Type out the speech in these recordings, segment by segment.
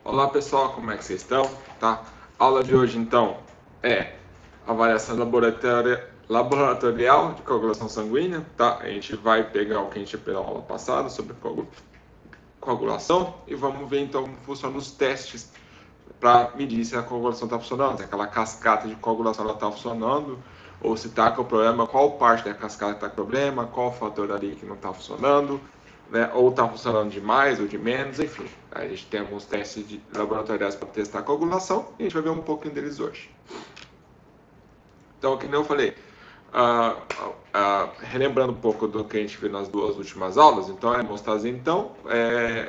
Olá pessoal, como é que vocês estão? Tá? A aula de hoje então é avaliação laboratorial de coagulação sanguínea, tá? A gente vai pegar o que a gente aprendeu na aula passada sobre coagulação e vamos ver então como funcionam os testes para medir se a coagulação está funcionando, se aquela cascata de coagulação está funcionando ou se está com problema, qual parte da cascata está com problema, qual fator ali que não está funcionando, né? Ou está funcionando de mais ou de menos, enfim. A gente tem alguns testes laboratoriais para testar a coagulação e a gente vai ver um pouquinho deles hoje. Então, como eu falei, relembrando um pouco do que a gente viu nas duas últimas aulas, então a hemostasia, então,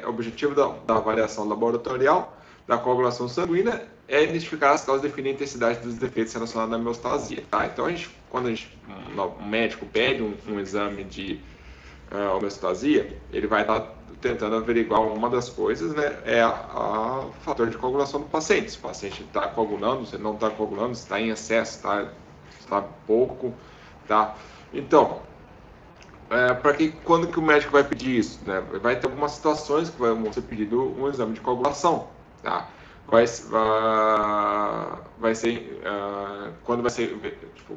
o objetivo da avaliação laboratorial da coagulação sanguínea é identificar as causas e definir a intensidade dos defeitos relacionados à hemostasia. Tá? Então, quando um médico pede um exame de homeostasia, ele vai estar tentando averiguar uma das coisas, né, o fator de coagulação do paciente. Se o paciente está coagulando, se não está coagulando, se está em excesso, está pouco, tá? Então, quando que o médico vai pedir isso, né? Vai ter algumas situações que vão ser pedido um exame de coagulação, tá? Vai ser quando vai ser, tipo,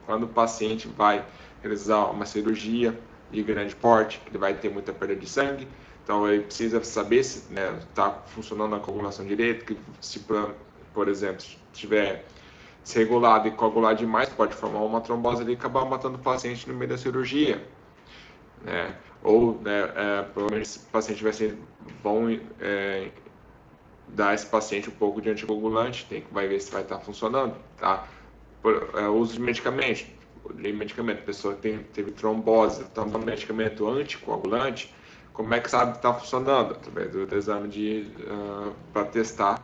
quando o paciente vai realizar uma cirurgia de grande porte, ele vai ter muita perda de sangue, então ele precisa saber se está funcionando a coagulação direito, que se, por exemplo, se tiver desregulado e coagular demais, pode formar uma trombose ali e acabar matando o paciente no meio da cirurgia, né? Ou, provavelmente, se o paciente vai ser bom, dar a esse paciente um pouco de anticoagulante, vai ver se vai estar funcionando, tá? Uso de medicamentos, a pessoa teve trombose, está tomando medicamento anticoagulante, como é que sabe que está funcionando? Através do exame para testar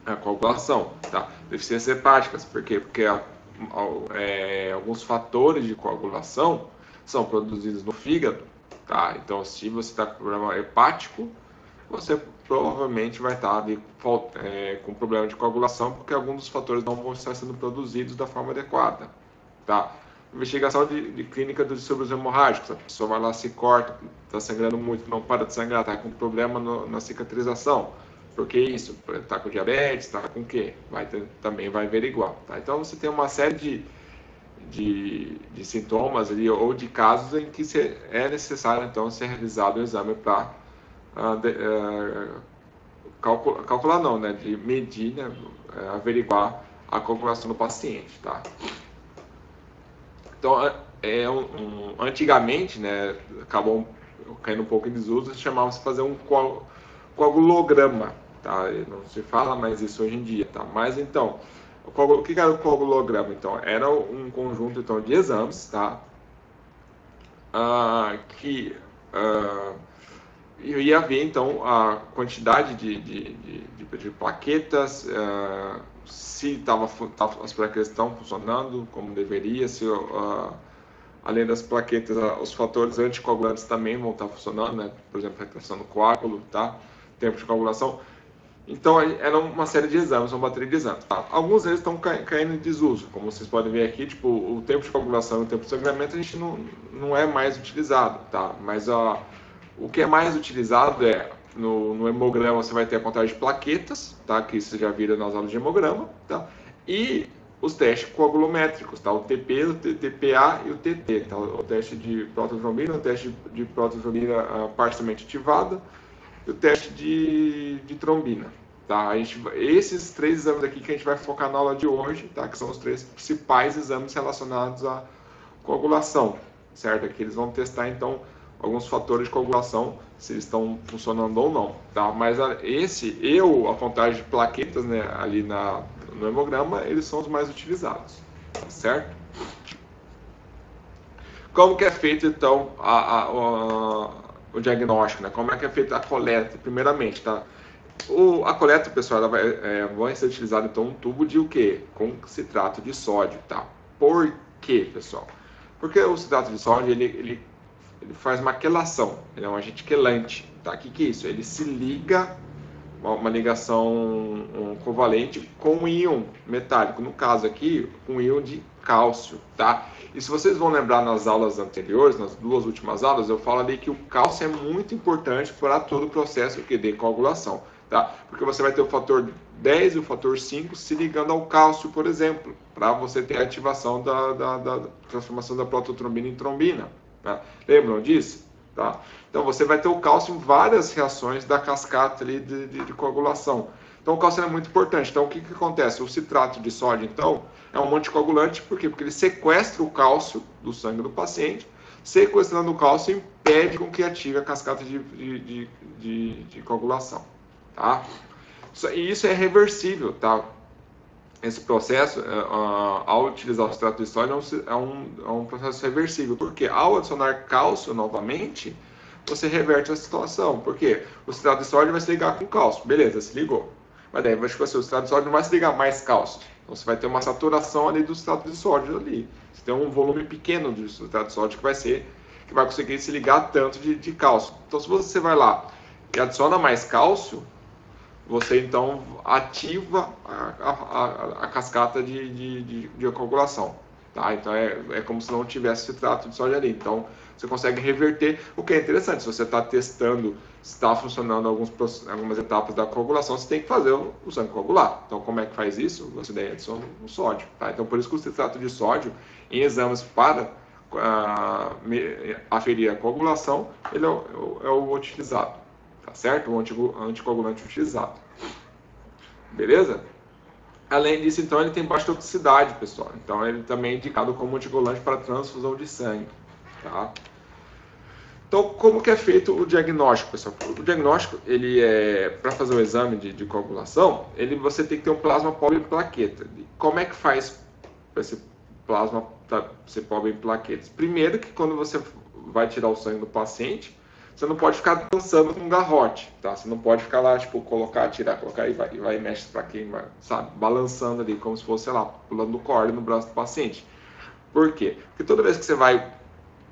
a coagulação, tá? Deficiências hepáticas, por quê? Porque alguns fatores de coagulação são produzidos no fígado, tá? Então, se você está com problema hepático, você provavelmente vai estar ali, com problema de coagulação, porque alguns dos fatores não vão estar sendo produzidos da forma adequada, tá? Investigação de clínica dos distúrbios hemorrágicos, a pessoa vai lá, se corta, está sangrando muito, não para de sangrar, está com problema na cicatrização. Por que isso? Está com diabetes, está com o quê? Também vai averiguar, tá? Então você tem uma série de sintomas ali, ou de casos em que é necessário então ser realizado o exame para calcular não, né? De medir, né? Averiguar a coagulação do paciente, tá? Então, antigamente, né, acabou caindo um pouco em desuso, chamava-se fazer um coagulograma, tá? Não se fala mais isso hoje em dia, tá? Mas então, o que era o coagulograma? Então, era um conjunto então, de exames, tá? Que ia ver então a quantidade de plaquetas, se as plaquetas estão funcionando como deveria, se além das plaquetas, os fatores anticoagulantes também vão estar funcionando, né? Por exemplo, retração do coágulo, tá? Tempo de coagulação. Então, era uma série de exames, uma bateria de exames. Tá? Alguns deles estão caindo em desuso, como vocês podem ver aqui, tipo, o tempo de coagulação e o tempo de sangramento a gente não é mais utilizado, tá? Mas o que é mais utilizado no hemograma você vai ter a contagem de plaquetas, tá? Que você já viram nas aulas de hemograma, tá? E os testes coagulométricos, tá? O TP, o TPA e o TT, tá? O teste de prototrombina, o teste de prototrombina parcialmente ativada e o teste de trombina, tá? Esses três exames aqui que a gente vai focar na aula de hoje, tá? Que são os três principais exames relacionados à coagulação, certo? Aqui eles vão testar, então, alguns fatores de coagulação, se eles estão funcionando ou não, tá? Mas a contagem de plaquetas, né, ali no hemograma, eles são os mais utilizados, certo? Como que é feito, então, o diagnóstico, né? Como é que é feita a coleta, primeiramente, tá? A coleta, pessoal, ela vai ser utilizada, então, um tubo de o quê? Com citrato de sódio, tá? Por quê, pessoal? Porque o citrato de sódio, ele faz uma quelação, ele é um agente quelante, tá? O que é isso? Ele se liga uma ligação covalente com um íon metálico, no caso aqui, um íon de cálcio, tá? E se vocês vão lembrar nas aulas anteriores, nas duas últimas aulas, eu falo ali que o cálcio é muito importante para todo o processo de coagulação, tá? Porque você vai ter o fator 10 e o fator 5 se ligando ao cálcio, por exemplo, para você ter a ativação da transformação da prototrombina em trombina, tá? Lembram disso? Tá? Então você vai ter o cálcio em várias reações da cascata ali de coagulação. Então o cálcio é muito importante. Então o que acontece? O citrato de sódio, então, é um anticoagulante. Por quê? Porque ele sequestra o cálcio do sangue do paciente. Sequestrando o cálcio impede com que ative a cascata de coagulação. Tá? E isso é reversível, tá? Esse processo, ao utilizar o citrato de sódio, é um processo reversível, porque ao adicionar cálcio novamente, você reverte a situação. Por quê? O citrato de sódio vai se ligar com cálcio, beleza, se ligou. Mas daí, tipo assim, o citrato de sódio não vai se ligar mais cálcio. Então você vai ter uma saturação ali do citrato de sódio ali. Você tem um volume pequeno de citrato de sódio que vai conseguir se ligar tanto de cálcio. Então se você vai lá e adiciona mais cálcio, você então ativa a cascata de coagulação. Tá? Então é como se não tivesse citrato de sódio ali. Então você consegue reverter, o que é interessante. Se você está testando se está funcionando algumas etapas da coagulação, você tem que fazer o sangue coagular. Então como é que faz isso? Você daí adiciona o sódio. Tá? Então por isso que o citrato de sódio, em exames para aferir a coagulação, ele é o utilizado. Tá certo? O anticoagulante utilizado. Beleza? Além disso, então, ele tem baixa toxicidade, pessoal. Então, ele também é indicado como anticoagulante para transfusão de sangue. Tá? Então, como que é feito o diagnóstico, pessoal? O diagnóstico, ele é para fazer o exame de coagulação, você tem que ter um plasma pobre em plaqueta. Como é que faz esse plasma ser pobre em plaquetas? Primeiro que quando você vai tirar o sangue do paciente, você não pode ficar dançando com um garrote, tá? Você não pode ficar lá, tipo, colocar, tirar, colocar e vai mexe para quem vai, sabe? Balançando ali, como se fosse, sei lá, pulando corda no braço do paciente. Por quê? Porque toda vez que você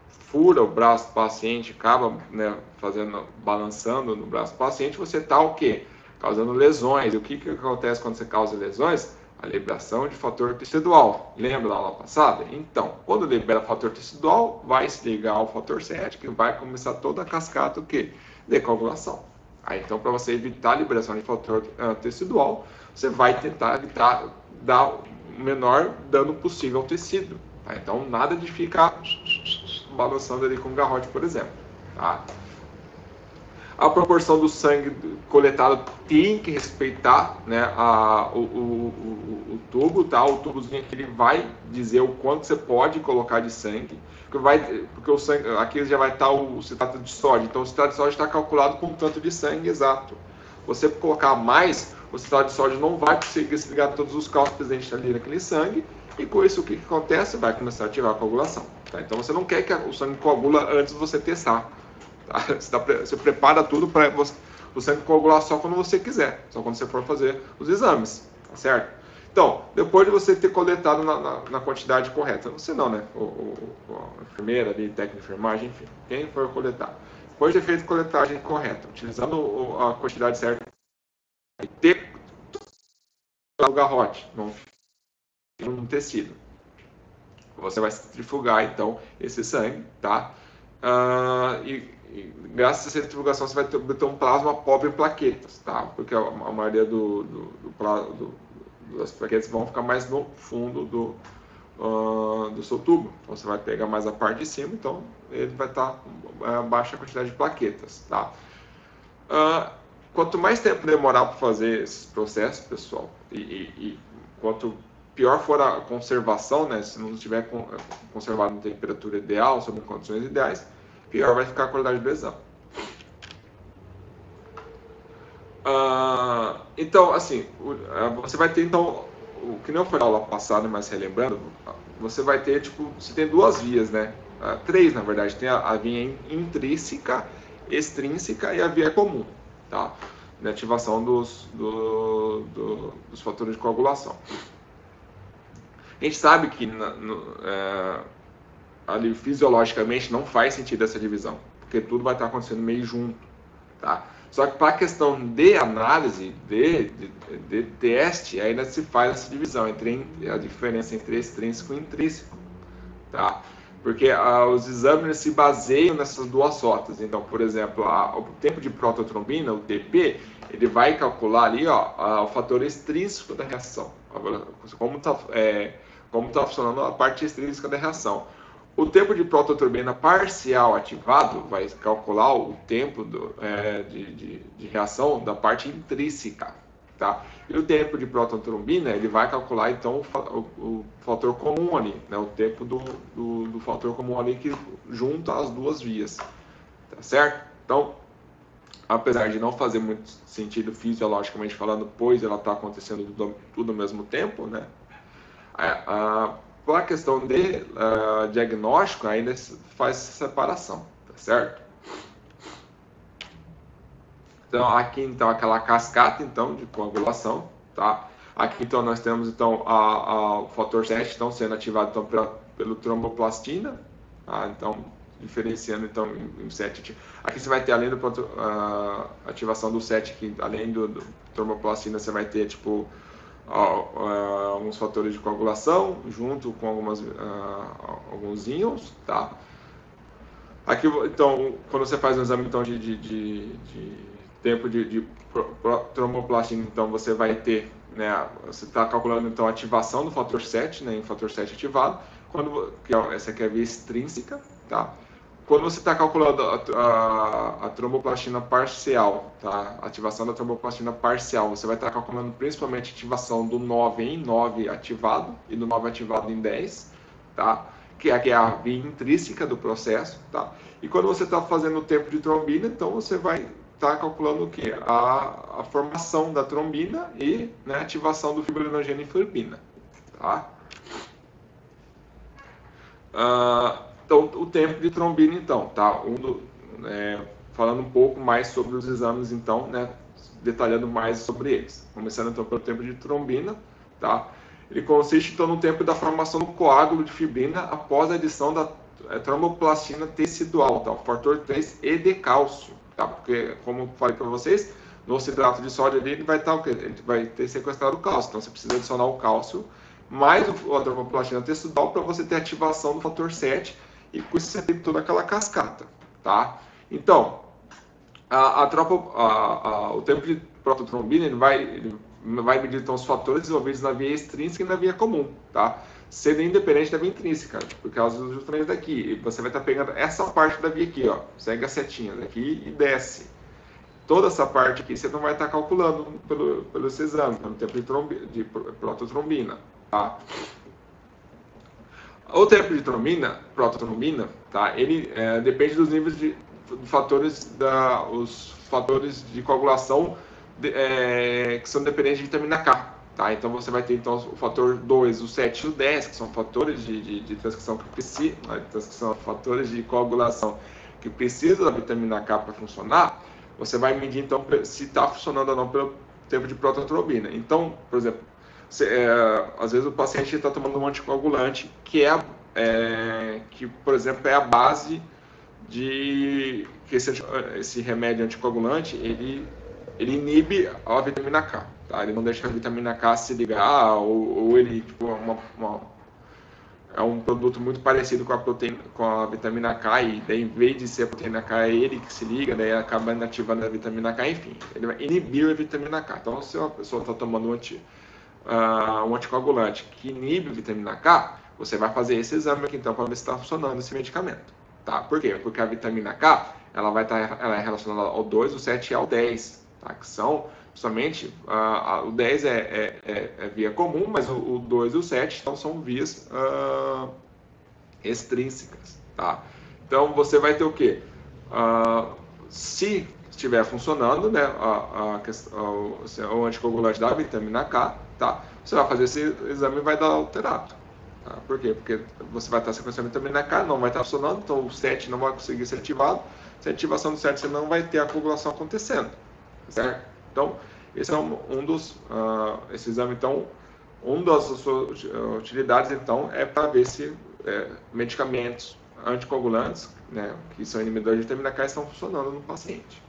fura o braço do paciente, acaba, né, balançando no braço do paciente, você está o quê? Causando lesões. E o que acontece quando você causa lesões? A liberação de fator tecidual. Lembra da aula passada? Então, quando libera fator tecidual, vai se ligar ao fator 7, que vai começar toda a cascata o quê? De coagulação. Aí, então, para você evitar a liberação de fator tecidual, você vai tentar evitar dar o menor dano possível ao tecido. Tá? Então, nada de ficar balançando ali com um garrote, por exemplo. Tá? A proporção do sangue coletado tem que respeitar, né, o tubo, tá? O tubozinho que ele vai dizer o quanto você pode colocar de sangue, porque o sangue, aqui já vai estar o citrato de sódio, então o citrato de sódio está calculado com um tanto de sangue exato. Você colocar mais, o citrato de sódio não vai conseguir se ligar a todos os cálcios presentes ali naquele sangue, e com isso o que acontece? Vai começar a ativar a coagulação. Tá? Então você não quer que o sangue coagula antes de você testar. Tá? Você prepara tudo para o sangue coagular só quando você quiser, só quando você for fazer os exames, tá certo? Então, depois de você ter coletado na quantidade correta, você não, né? A enfermeira ali, técnico de enfermagem, enfim, quem for coletar. Depois de ter feito a coletagem correta, utilizando a quantidade certa, e ter o garrote, no tecido, você vai centrifugar então esse sangue, tá? E graças a essa centrifugação você vai ter um plasma pobre em plaquetas, tá? Porque a maioria das plaquetas vão ficar mais no fundo do seu tubo. Então você vai pegar mais a parte de cima, então ele vai estar baixa a quantidade de plaquetas, tá? Quanto mais tempo demorar para fazer esses processos, pessoal, e quanto pior for a conservação, né, se não estiver conservado em temperatura ideal, sob condições ideais, pior vai ficar a qualidade do exame. Então, assim, você vai ter, então, o que não foi na aula passada, mas relembrando, você vai ter, tipo, você tem duas vias, né? Três, na verdade. Tem a via intrínseca, extrínseca e a via comum, tá? De ativação dos fatores de coagulação. A gente sabe que ali fisiologicamente não faz sentido essa divisão, porque tudo vai estar acontecendo meio junto, tá? Só que para a questão de análise, de teste, ainda se faz essa divisão entre a diferença entre extrínseco e intrínseco, tá? Porque os exames se baseiam nessas duas rotas. Então, por exemplo, o tempo de prototrombina, o TP, ele vai calcular ali o fator extrínseco da reação. Como está funcionando a parte extrínseca da reação. O tempo de prototrombina parcial ativado vai calcular o tempo de reação da parte intrínseca. Tá? E o tempo de prototrombina, ele vai calcular então o fator comum ali, né? O tempo do fator comum ali que junta as duas vias, tá certo? Então, apesar de não fazer muito sentido fisiologicamente falando, pois ela está acontecendo tudo ao mesmo tempo, né? Para a questão de diagnóstico, ainda faz essa separação, tá certo? Então, aqui, então, aquela cascata, então, de coagulação, tá? Aqui, então, nós temos, então, o fator 7, então, sendo ativado, então, pelo tromboplastina, tá? Então, diferenciando, então, em 7. Aqui você vai ter, além da ativação do 7, que além do tromboplastina, você vai ter, tipo, alguns fatores de coagulação, junto com alguns íons, tá? Aqui, então, quando você faz um exame, então, de tempo de tromboplastina, então você vai ter, né, você está calculando então a ativação do fator 7, né, em fator 7 ativado, essa aqui é a via extrínseca, tá? Quando você está calculando a tromboplastina parcial, tá? Ativação da tromboplastina parcial, você vai estar calculando principalmente a ativação do 9 em 9 ativado e do 9 ativado em 10, tá? Que aqui é a via intrínseca do processo, tá? E quando você está fazendo o tempo de trombina, então você vai estar calculando o que? A formação da trombina e, né, ativação do fibrinogênio e ferropina, tá? Então, o tempo de trombina, então, tá? Falando um pouco mais sobre os exames, então, né? Detalhando mais sobre eles. Começando, então, pelo tempo de trombina, tá? Ele consiste, então, no tempo da formação do coágulo de fibrina após a adição da tromboplastina tecidual, tá? O fator 3 e de cálcio, tá? Porque, como eu falei para vocês, no citrato de sódio ali, ele vai estar o quê? Ele vai ter sequestrado o cálcio, então você precisa adicionar o cálcio mais a tromboplastina tecidual para você ter ativação do fator 7 e com isso você tem toda aquela cascata, tá? Então, o tempo de prototrombina ele vai medir então os fatores desenvolvidos na via extrínseca e na via comum, tá? Sendo independente da via intrínseca, por causa justamente daqui. E você vai estar pegando essa parte da via aqui, ó, segue a setinha daqui e desce. Toda essa parte aqui você não vai estar calculando pelo esse exame, pelo tempo de prototrombina, tá? O tempo de prototrombina, tá? Ele depende dos níveis de os fatores de coagulação que são dependentes de vitamina K, tá? Então você vai ter então o fator 2, o 7 e o 10, que são fatores de transcrição que precisam, fatores de coagulação que precisam da vitamina K para funcionar. Você vai medir então se está funcionando ou não pelo tempo de prototrombina. Então, por exemplo, às vezes o paciente está tomando um anticoagulante que por exemplo, é a base de que esse remédio anticoagulante ele inibe a vitamina K, tá? Ele não deixa a vitamina K se ligar ou ele tipo, é um produto muito parecido com a vitamina K e daí, em vez de ser a proteína K, é ele que se liga, daí acaba inativando a vitamina K, enfim, ele vai inibir a vitamina K. Então, se uma pessoa está tomando um anticoagulante que inibe a vitamina K, você vai fazer esse exame aqui então para ver se está funcionando esse medicamento, tá? Por quê? Porque a vitamina K ela é relacionada ao 2, o 7 e ao 10, tá? Que são somente o 10 é via comum, mas o 2 e o 7 então, são vias extrínsecas, tá? Então você vai ter o quê? Se estiver funcionando, né, o anticoagulante da vitamina K, tá? Você vai fazer esse exame e vai dar alterado. Tá? Por quê? Porque você vai estar sequenciando a vitamina K, não vai estar funcionando, então o 7 não vai conseguir ser ativado. Se a ativação do 7 você não vai ter a coagulação acontecendo, certo? Então, esse é esse exame, então, das suas utilidades, então, é para ver se medicamentos anticoagulantes, né, que são inibidores de vitamina K, estão funcionando no paciente.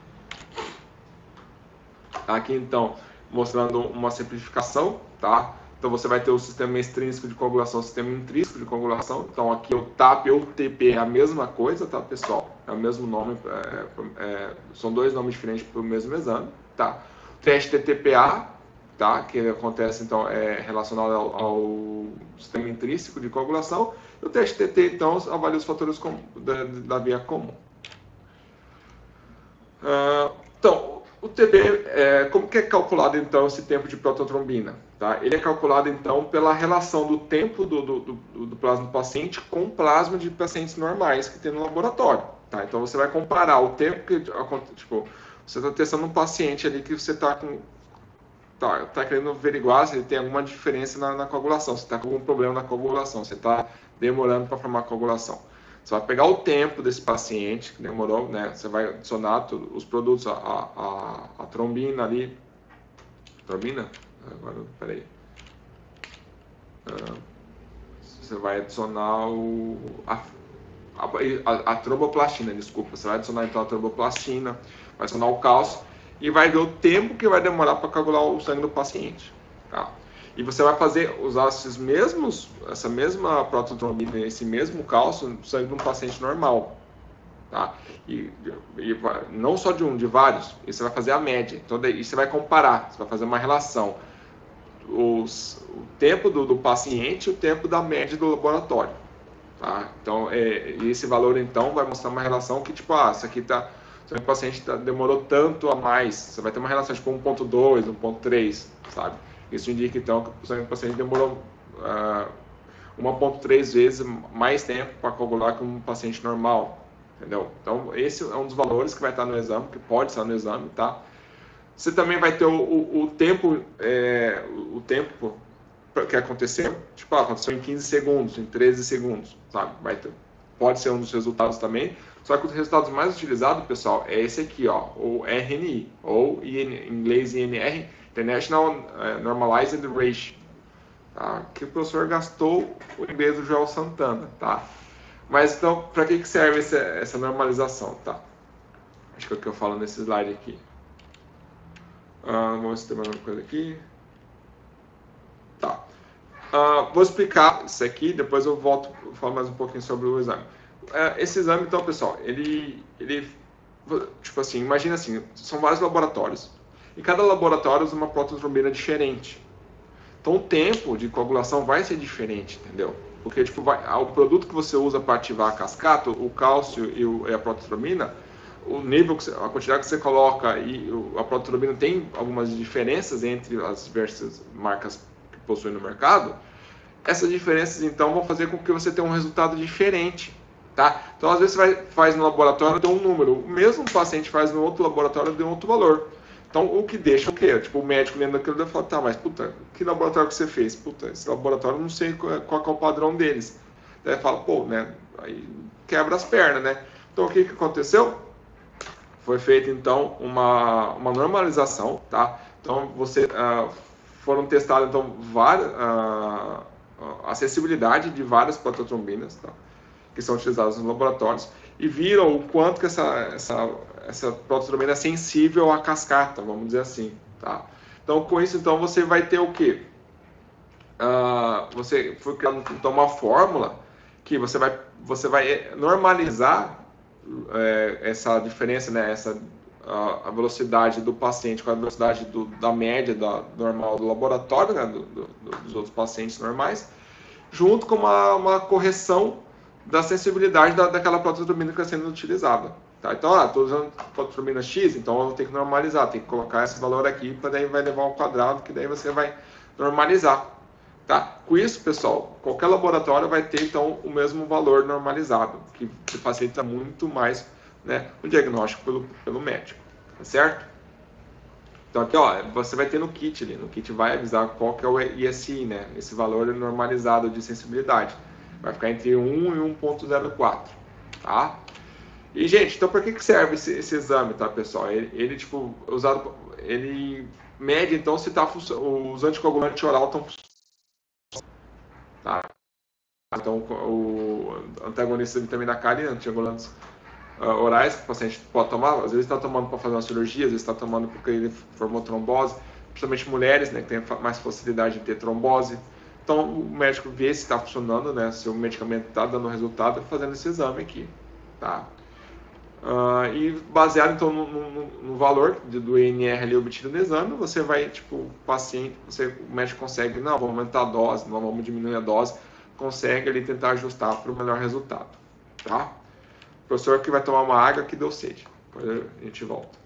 Aqui, então, mostrando uma simplificação, tá? Então, você vai ter o sistema extrínseco de coagulação, o sistema intrínseco de coagulação. Então, aqui o TAP ou o TP é a mesma coisa, tá, pessoal? É o mesmo nome, são dois nomes diferentes para o mesmo exame, tá? O teste TTPA, tá? Que acontece, então, é relacionado ao sistema intrínseco de coagulação. E o teste TT, então, avalia os fatores da via comum. Então, o TB, como que é calculado então esse tempo de prototrombina? Tá? Ele é calculado então pela relação do tempo do plasma do paciente com o plasma de pacientes normais que tem no laboratório. Tá? Então você vai comparar o tempo que, tipo, você está testando um paciente ali que você está querendo averiguar se ele tem alguma diferença na coagulação, se está com algum problema na coagulação, se está demorando para formar coagulação. Você vai pegar o tempo desse paciente que demorou, né? Você vai adicionar os produtos, a trombina ali. Trombina? Agora, peraí. Você vai adicionar a tromboplastina, desculpa. Você vai adicionar então a tromboplastina, vai adicionar o cálcio e vai ver o tempo que vai demorar para coagular o sangue do paciente. Tá? E você vai usar essa mesma prototrombina, esse mesmo cálcio no sangue de um paciente normal. Tá? E não só de vários, e você vai fazer a média. Então, daí você vai comparar, você vai fazer uma relação. O tempo do paciente e o tempo da média do laboratório. Tá? Então, esse valor, então, vai mostrar uma relação que, tipo, isso aqui tá... O paciente demorou tanto a mais. Você vai ter uma relação, tipo, 1.2, 1.3, sabe? Isso indica, então, que o paciente demorou 1.3 vezes mais tempo para coagular que um paciente normal, entendeu? Então, esse é um dos valores que vai estar no exame, que pode estar no exame, tá? Você também vai ter o tempo que aconteceu, tipo, aconteceu em 15 segundos, em 13 segundos, sabe? Pode ser um dos resultados também, só que os resultados mais utilizados, pessoal, é esse aqui, ó, o RNI, ou em inglês INR, International Normalized Ratio, tá? Que o professor gastou o inglês do Joel Santana, tá? Mas então, para que serve essa normalização, tá? Acho que é o que eu falo nesse slide aqui. Vamos ver se tem mais uma coisa aqui. Tá. Vou explicar isso aqui, depois eu volto a falar mais um pouquinho sobre o exame. Esse exame, então, pessoal, ele tipo assim, imagina assim, são vários laboratórios, e cada laboratório usa uma prototrombina diferente. Então, o tempo de coagulação vai ser diferente, entendeu? Porque, tipo, o produto que você usa para ativar a cascata, o cálcio e a prototrombina, o nível, a quantidade que você coloca e a prototrombina tem algumas diferenças entre as diversas marcas que possuem no mercado. Essas diferenças, então, vão fazer com que você tenha um resultado diferente, tá? Então, às vezes, você faz no laboratório, tem um número. O mesmo paciente faz no outro laboratório, tem outro valor. Então, o que deixa o quê? Tipo, o médico lendo daquilo deve falar, tá, mas, puta, que laboratório que você fez? Puta, esse laboratório, eu não sei qual é o padrão deles. Daí fala, pô, né, aí quebra as pernas, né? Então, o que aconteceu? Foi feita, então, uma normalização, tá? Então, foram testadas, então, a acessibilidade de várias prototrombinas, tá? Que são utilizadas nos laboratórios, e viram o quanto que essa prototrombina é sensível à cascata, vamos dizer assim, tá? Então, com isso, então, você vai ter o quê? Você foi criando, então, uma fórmula que você vai normalizar essa diferença, né, a velocidade do paciente com a velocidade da média normal do laboratório, né, dos outros pacientes normais, junto com uma correção da sensibilidade daquela prototrombina que está sendo utilizada. Tá? Então, estou usando prototrombina X, então eu vou ter que normalizar, tem que colocar esse valor aqui, para daí vai levar ao quadrado, que daí você vai normalizar. Tá? Com isso, pessoal, qualquer laboratório vai ter, então, o mesmo valor normalizado, que facilita muito mais, né, o diagnóstico pelo médico, tá certo? Então, aqui, ó, você vai ter no kit ali, no kit vai avisar qual que é o ISI, né, esse valor normalizado de sensibilidade. Vai ficar entre 1 e 1.04, tá? E, gente, então, para que serve esse exame, tá, pessoal? Ele tipo, ele mede, então, se os anticoagulantes oral estão funcionando. Tá? Então, o antagonista da vitamina K e anticoagulantes orais que o paciente pode tomar, às vezes está tomando para fazer uma cirurgia, às vezes está tomando porque ele formou trombose, principalmente mulheres, né, que têm mais facilidade de ter trombose. Então, o médico vê se está funcionando, né, se o medicamento está dando resultado, fazendo esse exame aqui, tá? E baseado, então, no valor do INR ali obtido no exame, você vai, tipo, o paciente, o médico consegue, não, vamos aumentar a dose, não, vamos diminuir a dose, consegue ali tentar ajustar para o melhor resultado, tá? O professor que vai tomar uma água que deu sede, depois a gente volta.